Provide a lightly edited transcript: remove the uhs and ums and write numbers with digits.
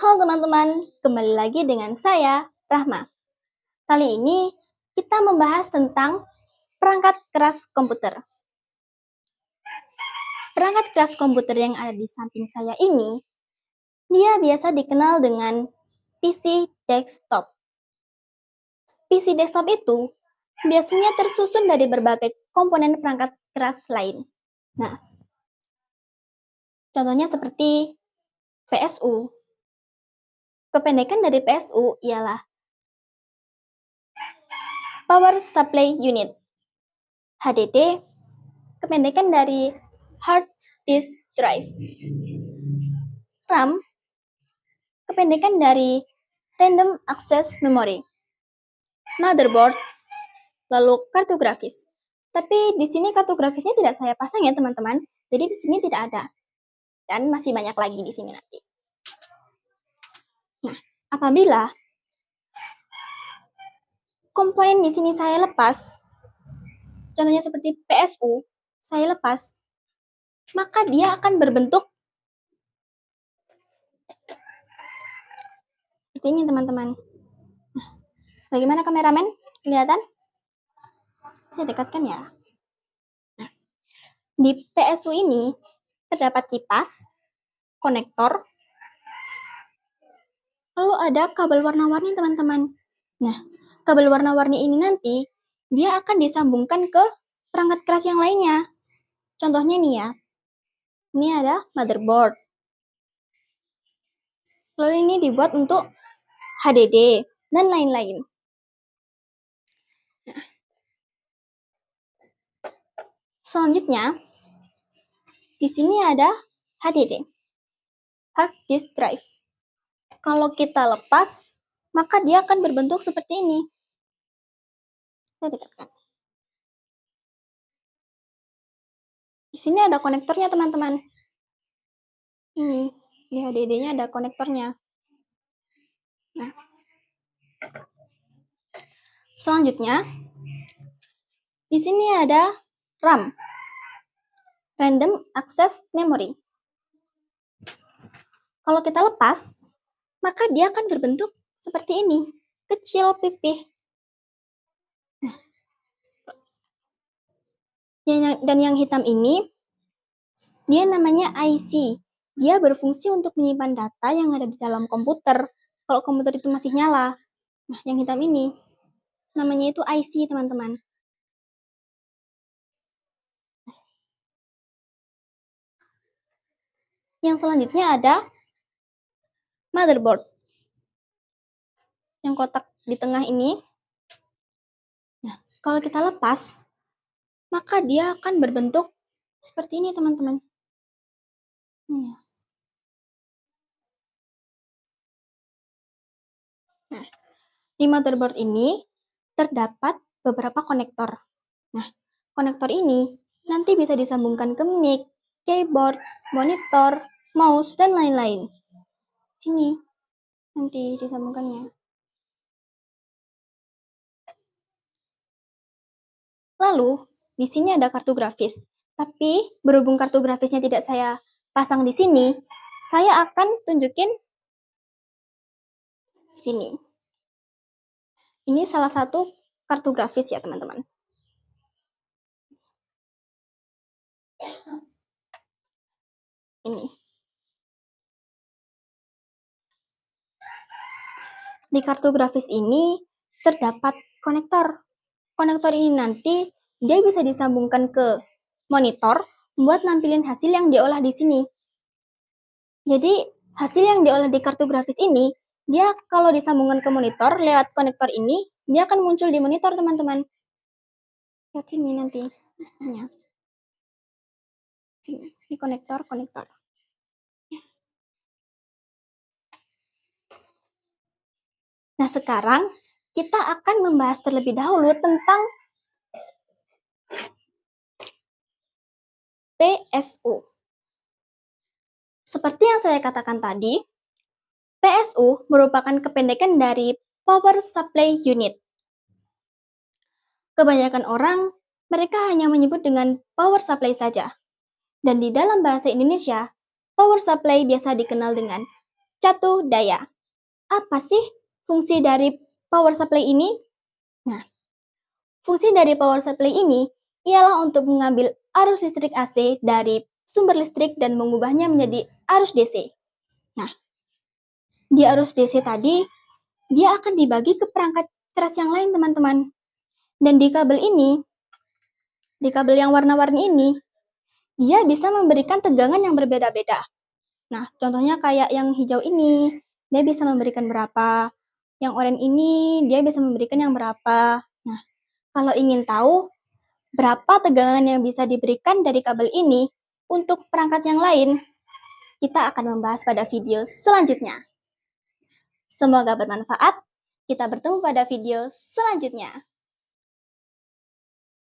Halo teman-teman, kembali lagi dengan saya, Rahma. Kali ini kita membahas tentang perangkat keras komputer. Perangkat keras komputer yang ada di samping saya ini, dia biasa dikenal dengan PC desktop. PC desktop itu biasanya tersusun dari berbagai komponen perangkat keras lain. Nah, contohnya seperti PSU. Kependekan dari PSU ialah Power Supply Unit. HDD, kependekan dari Hard Disk Drive. RAM, kependekan dari Random Access Memory. Motherboard, lalu kartu grafis. Tapi di sini kartu grafisnya tidak saya pasang ya teman-teman. Jadi di sini tidak ada. Dan masih banyak lagi di sini nanti. Nah, apabila komponen di sini saya lepas, contohnya seperti PSU, saya lepas, maka dia akan berbentuk seperti ini teman-teman. Nah, bagaimana kameramen? Kelihatan? Saya dekatkan ya. Nah, di PSU ini terdapat kipas, konektor, lalu ada kabel warna-warni teman-teman. Nah, kabel warna-warni ini nanti dia akan disambungkan ke perangkat keras yang lainnya. Contohnya nih ya, ini ada motherboard. Lalu ini dibuat untuk HDD dan lain-lain. Nah, selanjutnya, di sini ada HDD, hard disk drive. Kalau kita lepas, maka dia akan berbentuk seperti ini. Saya dekatkan. Di sini ada konektornya teman-teman. Ini, di HDD-nya ada konektornya. Nah, selanjutnya, di sini ada RAM, Random Access Memory. Kalau kita lepas, maka dia akan berbentuk seperti ini, kecil pipih. Nah, dan yang hitam ini, dia namanya IC. Dia berfungsi untuk menyimpan data yang ada di dalam komputer. Kalau komputer itu masih nyala. Nah, yang hitam ini, namanya itu IC, teman-teman. Yang selanjutnya ada motherboard. Yang kotak di tengah ini. Nah, kalau kita lepas, maka dia akan berbentuk seperti ini, teman-teman. Nah, di motherboard ini terdapat beberapa konektor. Nah, konektor ini nanti bisa disambungkan ke mic, keyboard, monitor, mouse, dan lain-lain. Sini nanti disambungkannya. Lalu, di sini ada kartu grafis. Tapi, berhubung kartu grafisnya tidak saya pasang di sini, saya akan tunjukin sini. Ini salah satu kartu grafis ya, teman-teman. Ini. Di kartu grafis ini terdapat konektor. Konektor ini nanti dia bisa disambungkan ke monitor buat nampilin hasil yang diolah di sini. Jadi, hasil yang diolah di kartu grafis ini, dia kalau disambungkan ke monitor lewat konektor ini, dia akan muncul di monitor, teman-teman. Lihat sini nanti hasilnya. Sini, di konektor. Nah, sekarang kita akan membahas terlebih dahulu tentang PSU. Seperti yang saya katakan tadi, PSU merupakan kependekan dari Power Supply Unit. Kebanyakan orang, mereka hanya menyebut dengan power supply saja. Dan di dalam bahasa Indonesia, power supply biasa dikenal dengan catu daya. Apa sih fungsi dari power supply ini? Nah, fungsi dari power supply ini ialah untuk mengambil arus listrik AC dari sumber listrik dan mengubahnya menjadi arus DC. Nah, di arus DC tadi, dia akan dibagi ke perangkat keras yang lain, teman-teman. Dan di kabel ini, di kabel yang warna-warni ini, dia bisa memberikan tegangan yang berbeda-beda. Nah, contohnya kayak yang hijau ini, dia bisa memberikan berapa. Yang oranye ini, dia bisa memberikan yang berapa. Nah, kalau ingin tahu berapa tegangan yang bisa diberikan dari kabel ini untuk perangkat yang lain, kita akan membahas pada video selanjutnya. Semoga bermanfaat. Kita bertemu pada video selanjutnya.